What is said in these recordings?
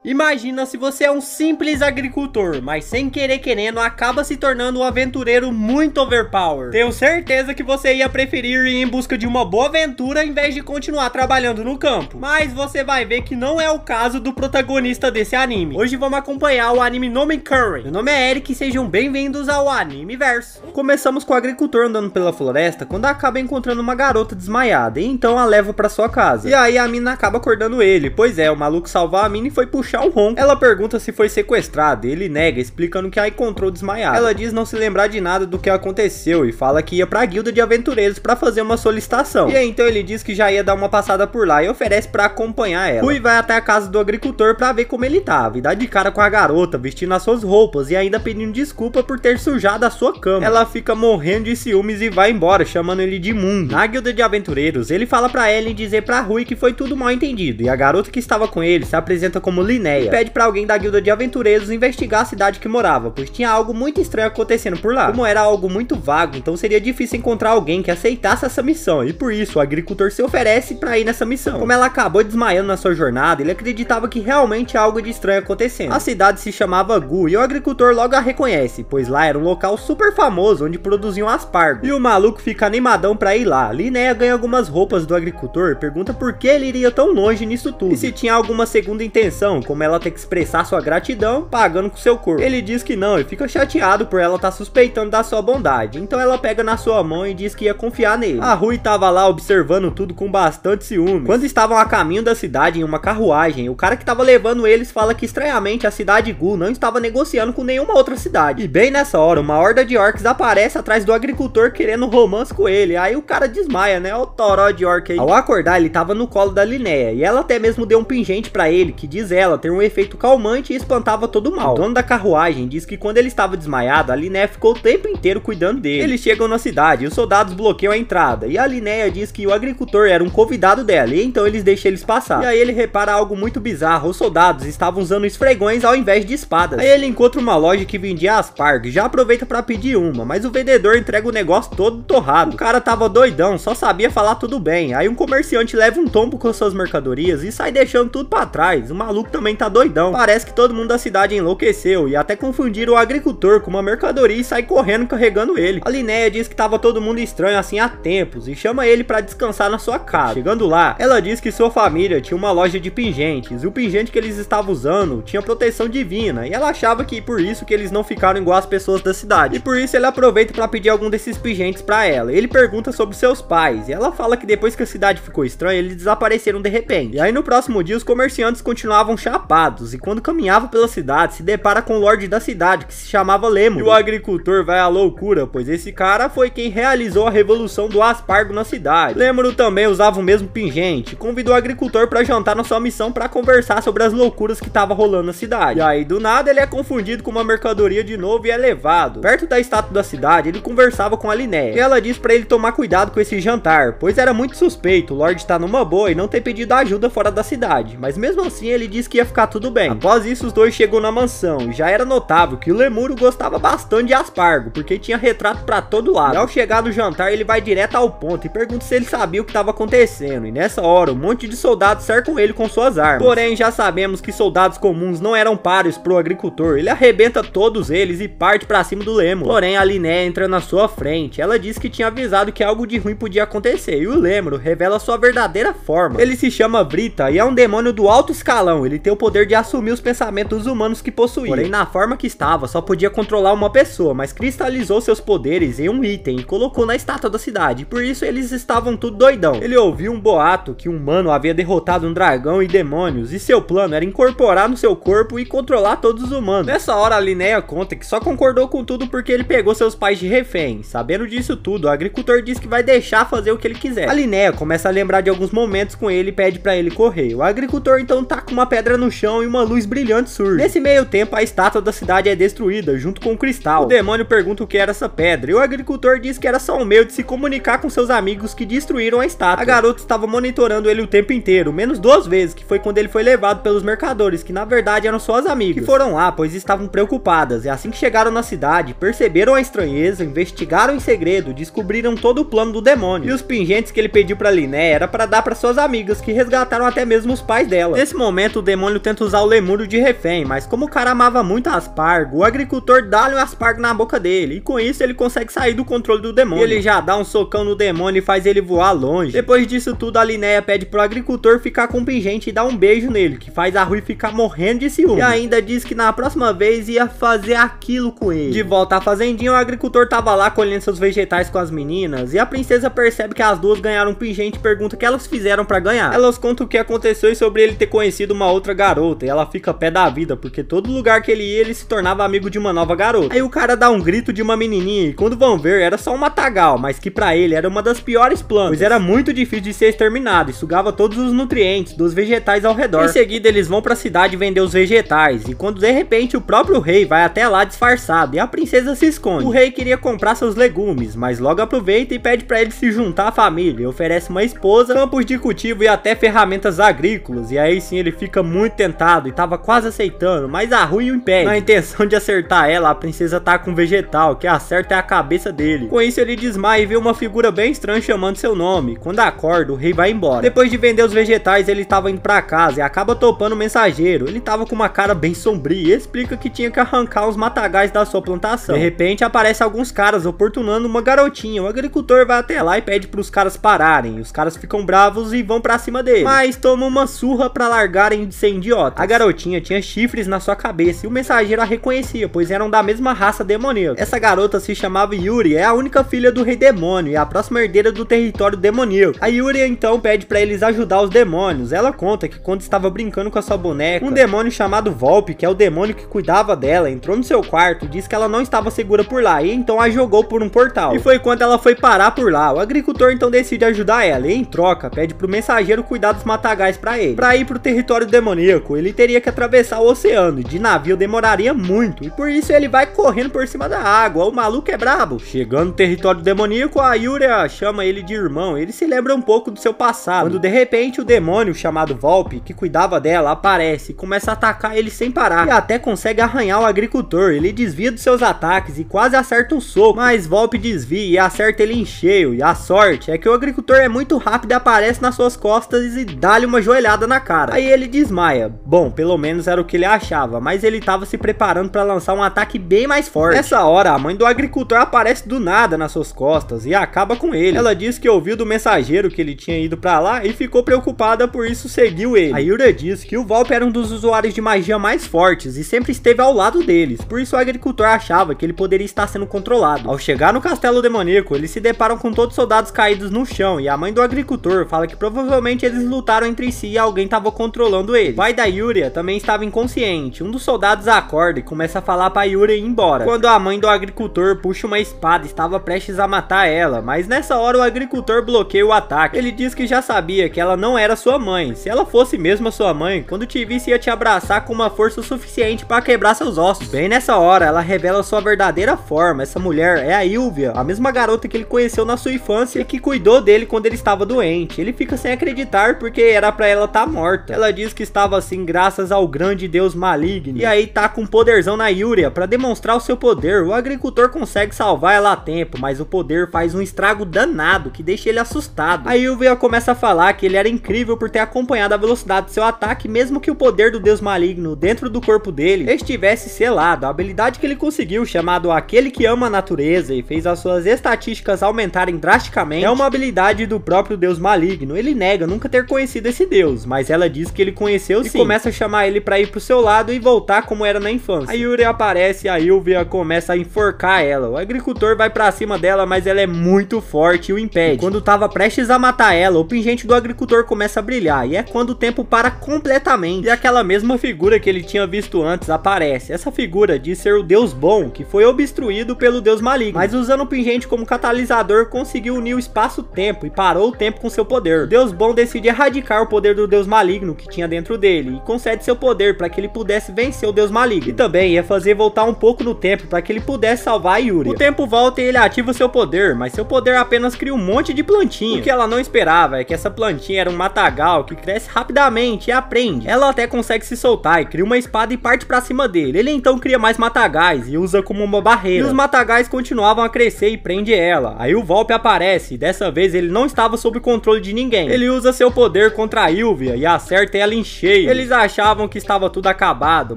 Imagina se você é um simples agricultor, mas sem querer querendo acaba se tornando um aventureiro muito overpower. Tenho certeza que você ia preferir ir em busca de uma boa aventura em vez de continuar trabalhando no campo. Mas você vai ver que não é o caso do protagonista desse anime. Hoje vamos acompanhar o anime Nome Curry. Meu nome é Eric e sejam bem-vindos ao Animeverso. Começamos com o agricultor andando pela floresta quando acaba encontrando uma garota desmaiada e então a leva pra sua casa. E aí a mina acaba acordando ele, pois é, o maluco salvou a mina e foi puxar um ronco. Ela pergunta se foi sequestrada, ele nega, explicando que a encontrou desmaiada. Ela diz não se lembrar de nada do que aconteceu e fala que ia pra guilda de aventureiros pra fazer uma solicitação. E aí então ele diz que já ia dar uma passada por lá e oferece pra acompanhar ela. Rui vai até a casa do agricultor pra ver como ele tava e dá de cara com a garota, vestindo as suas roupas e ainda pedindo desculpa por ter sujado a sua cama. Ela fica morrendo de ciúmes e vai embora, chamando ele de imundo. Na guilda de aventureiros, ele fala pra Ellen dizer pra Rui que foi tudo mal entendido e a garota que estava com ele se apresenta como Linéia e pede pra alguém da guilda de aventureiros investigar a cidade que morava, pois tinha algo muito estranho acontecendo por lá. Como era algo muito vago, então seria difícil encontrar alguém que aceitasse essa missão, e por isso o agricultor se oferece pra ir nessa missão. Como ela acabou desmaiando na sua jornada, ele acreditava que realmente algo de estranho acontecendo. A cidade se chamava Gu e o agricultor logo a reconhece, pois lá era um local super famoso onde produziam aspargo. E o maluco fica animadão pra ir lá. Linéia ganha algumas roupas do agricultor e pergunta por que ele iria tão longe nisso tudo, e se tinha alguma segunda intenção, como ela ter que expressar sua gratidão pagando com seu corpo. Ele diz que não e fica chateado por ela estar suspeitando da sua bondade, então ela pega na sua mão e diz que ia confiar nele. A Rui tava lá observando tudo com bastante ciúme. Quando estavam a caminho da cidade em uma carruagem, o cara que tava levando eles fala que estranhamente a cidade Gu não estava negociando com nenhuma outra cidade. E bem nessa hora, uma horda de orcs aparece atrás do agricultor querendo romance com ele. Aí o cara desmaia, né? O toró de orc aí. Ao acordar, ele tava no colo da Linéia e ela até mesmo deu um pingente pra ele, que diz ela ter um efeito calmante e espantava todo o mal. O dono da carruagem diz que quando ele estava desmaiado, a Linéia ficou o tempo inteiro cuidando dele. Eles chegam na cidade e os soldados bloqueiam a entrada, e a Linéia diz que o agricultor era um convidado dela, e então eles deixam eles passar. E aí ele repara algo muito bizarro, os soldados estavam usando esfregões ao invés de espadas. Aí ele encontra uma loja que vendia aspargo e já aproveita pra pedir uma, mas o vendedor entrega o negócio todo torrado. O cara tava doidão, só sabia falar tudo bem. Aí um comerciante leva um tombo com suas mercadorias e sai deixando tudo pra trás. O maluco também tá doidão. Parece que todo mundo da cidade enlouqueceu e até confundiram o agricultor com uma mercadoria e sai correndo carregando ele. A Linéia diz que tava todo mundo estranho assim há tempos e chama ele pra descansar na sua casa. Chegando lá, ela diz que sua família tinha uma loja de pingentes e o pingente que eles estavam usando tinha proteção divina, e ela achava que por isso que eles não ficaram igual as pessoas da cidade, e por isso ele aproveita pra pedir algum desses pingentes pra ela. Ele pergunta sobre seus pais e ela fala que depois que a cidade ficou estranha, eles desapareceram de repente. E aí no próximo dia os comerciantes continuavam chapados, e quando caminhava pela cidade se depara com o lorde da cidade, que se chamava Lemo. E o agricultor vai à loucura, pois esse cara foi quem realizou a revolução do aspargo na cidade. Lemuro também usava o mesmo pingente, convidou o agricultor para jantar na sua missão para conversar sobre as loucuras que tava rolando na cidade. E aí do nada ele é confundido com uma mercadoria de novo e é levado. Perto da estátua da cidade ele conversava com a Linéia, e ela diz para ele tomar cuidado com esse jantar, pois era muito suspeito o lorde tá numa boa e não ter pedido ajuda fora da cidade, mas mesmo assim ele disse que ia ficar tudo bem. Após isso os dois chegam na mansão e já era notável que o Lemuro gostava bastante de aspargo, porque tinha retrato pra todo lado. E ao chegar no jantar ele vai direto ao ponto e pergunta se ele sabia o que estava acontecendo, e nessa hora um monte de soldados cercam ele com suas armas. Porém já sabemos que soldados comuns não eram páreos pro agricultor, ele arrebenta todos eles e parte pra cima do Lemuro. Porém a Linéia entra na sua frente, ela diz que tinha avisado que algo de ruim podia acontecer, e o Lemuro revela sua verdadeira forma. Ele se chama Brita e é um demônio do alto escalão, ele tem o poder de assumir os pensamentos humanos que possuía. Porém na forma que estava só podia controlar uma pessoa, mas cristalizou seus poderes em um item e colocou na estátua da cidade, por isso eles estavam tudo doidão. Ele ouviu um boato que um humano havia derrotado um dragão e demônios, e seu plano era incorporar no seu corpo e controlar todos os humanos. Nessa hora a Linéia conta que só concordou com tudo porque ele pegou seus pais de refém. Sabendo disso tudo, o agricultor diz que vai deixar fazer o que ele quiser. A Linéia começa a lembrar de alguns momentos com ele e pede pra ele correr. O agricultor então taca uma pedra no chão e uma luz brilhante surge. Nesse meio tempo a estátua da cidade é destruída junto com o cristal. O demônio pergunta o que era essa pedra e o agricultor diz que era só um meio de se comunicar com seus amigos que destruíram a estátua. A garota estava monitorando ele o tempo inteiro, menos 2 vezes, que foi quando ele foi levado pelos mercadores, que na verdade eram suas amigas, que foram lá pois estavam preocupadas, e assim que chegaram na cidade, perceberam a estranheza, investigaram em segredo, descobriram todo o plano do demônio, e os pingentes que ele pediu pra Linéia era pra dar pra suas amigas, que resgataram até mesmo os pais dela. Nesse momento o demônio demônio tenta usar o lemúrio de refém, mas como o cara amava muito aspargo, o agricultor dá-lhe um aspargo na boca dele, e com isso ele consegue sair do controle do demônio. Ele já dá um socão no demônio e faz ele voar longe. Depois disso tudo, a Linnea pede pro agricultor ficar com o pingente e dar um beijo nele, que faz a Rui ficar morrendo de ciúme. E ainda diz que na próxima vez ia fazer aquilo com ele. De volta à fazendinha, o agricultor tava lá colhendo seus vegetais com as meninas, e a princesa percebe que as duas ganharam um pingente e pergunta o que elas fizeram pra ganhar. Elas contam o que aconteceu e sobre ele ter conhecido uma outra garota, e ela fica pé da vida, porque todo lugar que ele ia, ele se tornava amigo de uma nova garota. Aí o cara dá um grito de uma menininha, e quando vão ver, era só um matagal, mas que pra ele era uma das piores plantas, pois era muito difícil de ser exterminado, e sugava todos os nutrientes dos vegetais ao redor. Em seguida, eles vão pra cidade vender os vegetais, e quando de repente o próprio rei vai até lá disfarçado, e a princesa se esconde. O rei queria comprar seus legumes, mas logo aproveita e pede pra ele se juntar à família, e oferece uma esposa, campos de cultivo e até ferramentas agrícolas, e aí sim ele fica muito tentado, e tava quase aceitando, mas a Rui o impede. Na intenção de acertar ela, a princesa tá com um vegetal, que acerta é a cabeça dele. Com isso ele desmaia e vê uma figura bem estranha chamando seu nome. Quando acorda, o rei vai embora. Depois de vender os vegetais, ele tava indo pra casa e acaba topando o mensageiro. Ele tava com uma cara bem sombria e explica que tinha que arrancar os matagais da sua plantação. De repente aparecem alguns caras oportunando uma garotinha. O agricultor vai até lá e pede pros caras pararem. Os caras ficam bravos e vão pra cima dele, mas tomam uma surra pra largarem de ser idiotas. A garotinha tinha chifres na sua cabeça e o mensageiro a reconhecia, pois eram da mesma raça demoníaca. Essa garota se chamava Yuri, é a única filha do rei demônio e a próxima herdeira do território demoníaco. A Yuri então pede pra eles ajudar os demônios. Ela conta que quando estava brincando com a sua boneca, um demônio chamado Volpe, que é o demônio que cuidava dela, entrou no seu quarto, disse que ela não estava segura por lá e então a jogou por um portal. E foi quando ela foi parar por lá. O agricultor então decide ajudar ela e em troca pede pro mensageiro cuidar dos matagais pra ele. Pra ir pro território demoníaco, ele teria que atravessar o oceano e de navio demoraria muito, e por isso ele vai correndo por cima da água. O maluco é brabo. Chegando no território demoníaco, a Yuri chama ele de irmão. Ele se lembra um pouco do seu passado, quando de repente o demônio chamado Volpe, que cuidava dela, aparece e começa a atacar ele sem parar, e até consegue arranhar o agricultor. Ele desvia dos seus ataques e quase acerta um soco, mas Volpe desvia e acerta ele em cheio, e a sorte é que o agricultor é muito rápido e aparece nas suas costas e dá-lhe uma joelhada na cara. Aí ele desmaia. Bom, pelo menos era o que ele achava, mas ele tava se preparando para lançar um ataque bem mais forte. Nessa hora, a mãe do agricultor aparece do nada nas suas costas e acaba com ele. Ela diz que ouviu do mensageiro que ele tinha ido pra lá e ficou preocupada, por isso seguiu ele. A Yuri diz que o Volpe era um dos usuários de magia mais fortes e sempre esteve ao lado deles, por isso o agricultor achava que ele poderia estar sendo controlado. Ao chegar no castelo demoníaco, eles se deparam com todos os soldados caídos no chão, e a mãe do agricultor fala que provavelmente eles lutaram entre si e alguém estava controlando ele. O pai da Yuri também estava inconsciente. Um dos soldados acorda e começa a falar pra Yuri ir embora, quando a mãe do agricultor puxa uma espada e estava prestes a matar ela, mas nessa hora o agricultor bloqueia o ataque. Ele diz que já sabia que ela não era sua mãe. Se ela fosse mesmo a sua mãe, quando te visse ia te abraçar com uma força suficiente para quebrar seus ossos. Bem nessa hora, ela revela sua verdadeira forma. Essa mulher é a Ylvia, a mesma garota que ele conheceu na sua infância e que cuidou dele quando ele estava doente. Ele fica sem acreditar porque era pra ela estar morta. Ela diz que estava assim graças ao grande deus maligno, e aí tá com um poderzão na Yuri pra demonstrar o seu poder. O agricultor consegue salvar ela a tempo, mas o poder faz um estrago danado que deixa ele assustado. A Ylvia começa a falar que ele era incrível por ter acompanhado a velocidade do seu ataque, mesmo que o poder do deus maligno dentro do corpo dele estivesse selado. A habilidade que ele conseguiu, chamado Aquele que Ama a Natureza, e fez as suas estatísticas aumentarem drasticamente, é uma habilidade do próprio deus maligno. Ele nega nunca ter conhecido esse deus, mas ela diz que ele conheceu sim, e começa a chamar ele pra ir pro seu lado e voltar como era na infância. A Yuri aparece e a Ylvia começa a enforcar ela. O agricultor vai pra cima dela, mas ela é muito forte e o impede. Quando tava prestes a matar ela, o pingente do agricultor começa a brilhar, e é quando o tempo para completamente, e aquela mesma figura que ele tinha visto antes aparece. Essa figura diz ser o deus bom, que foi obstruído pelo deus maligno, mas usando o pingente como catalisador, conseguiu unir o espaço-tempo e parou o tempo com seu poder. O deus bom decide erradicar o poder do deus maligno que tinha dentro dele, e concede seu poder para que ele pudesse vencer o deus maligno, e também ia fazer voltar um pouco no tempo para que ele pudesse salvar a Yuri. O tempo volta e ele ativa seu poder, mas seu poder apenas cria um monte de plantinha. O que ela não esperava é que essa plantinha era um matagal que cresce rapidamente e aprende. Ela até consegue se soltar e cria uma espada e parte pra cima dele. Ele então cria mais matagais e usa como uma barreira, e os matagais continuavam a crescer e prende ela. Aí o Volpe aparece, e dessa vez ele não estava sob controle de ninguém. Ele usa seu poder contra a Ylvia e acerta ela em cheio. meio. Eles achavam que estava tudo acabado,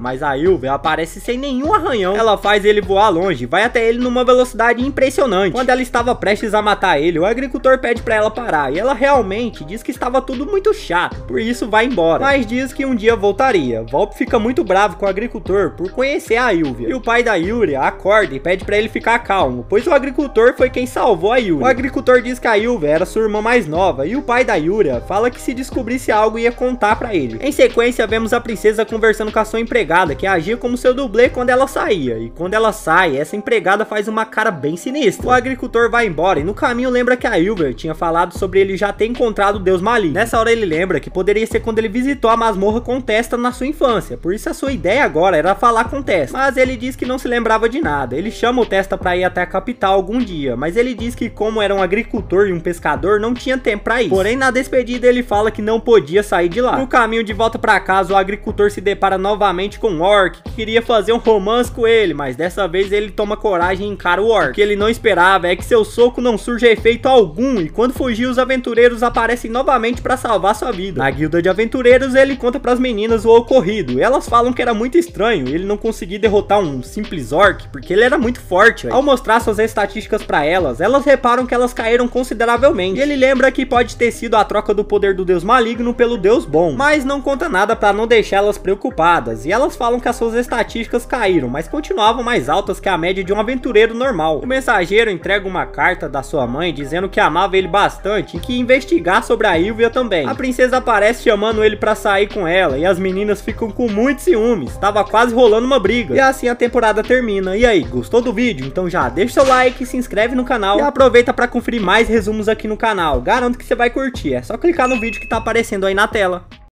mas a Ilver aparece sem nenhum arranhão. Ela faz ele voar longe, vai até ele numa velocidade impressionante. Quando ela estava prestes a matar ele, o agricultor pede pra ela parar, e ela realmente diz que estava tudo muito chato, por isso vai embora. Mas diz que um dia voltaria. Volp fica muito bravo com o agricultor por conhecer a Ilver. E o pai da Yuria acorda e pede pra ele ficar calmo, pois o agricultor foi quem salvou a Yuria. O agricultor diz que a Ilver era sua irmã mais nova, e o pai da Yuria fala que se descobrisse algo ia contar pra ele. Em sequência, vemos a princesa conversando com a sua empregada, que agia como seu dublê quando ela saía. E quando ela sai, essa empregada faz uma cara bem sinistra. O agricultor vai embora e no caminho lembra que a Ilver tinha falado sobre ele já ter encontrado o deus maligno. Nessa hora ele lembra que poderia ser quando ele visitou a masmorra com Testa na sua infância, por isso a sua ideia agora era falar com Testa. Mas ele diz que não se lembrava de nada. Ele chama o Testa pra ir até a capital algum dia, mas ele diz que como era um agricultor e um pescador, não tinha tempo pra isso. Porém, na despedida ele fala que não podia sair de lá. No caminho de volta pra casa, o agricultor se depara novamente com um orc, que queria fazer um romance com ele, mas dessa vez ele toma coragem e encara o orc. O que ele não esperava é que seu soco não surja efeito algum, e quando fugir, os aventureiros aparecem novamente pra salvar sua vida. Na guilda de aventureiros, ele conta pras meninas o ocorrido, e elas falam que era muito estranho ele não conseguir derrotar um simples orc, porque ele era muito forte, véio. Ao mostrar suas estatísticas pra elas reparam que elas caíram consideravelmente, e ele lembra que pode ter sido a troca do poder do deus maligno pelo deus bom, mas não conta nada pra não deixar elas preocupadas, e elas falam que as suas estatísticas caíram, mas continuavam mais altas que a média de um aventureiro normal. O mensageiro entrega uma carta da sua mãe dizendo que amava ele bastante e que ia investigar sobre a Ilvia também. A princesa aparece chamando ele pra sair com ela, e as meninas ficam com muitos ciúmes, tava quase rolando uma briga. E assim a temporada termina. E aí, gostou do vídeo? Então já deixa seu like, se inscreve no canal e aproveita pra conferir mais resumos aqui no canal. Garanto que você vai curtir, é só clicar no vídeo que tá aparecendo aí na tela.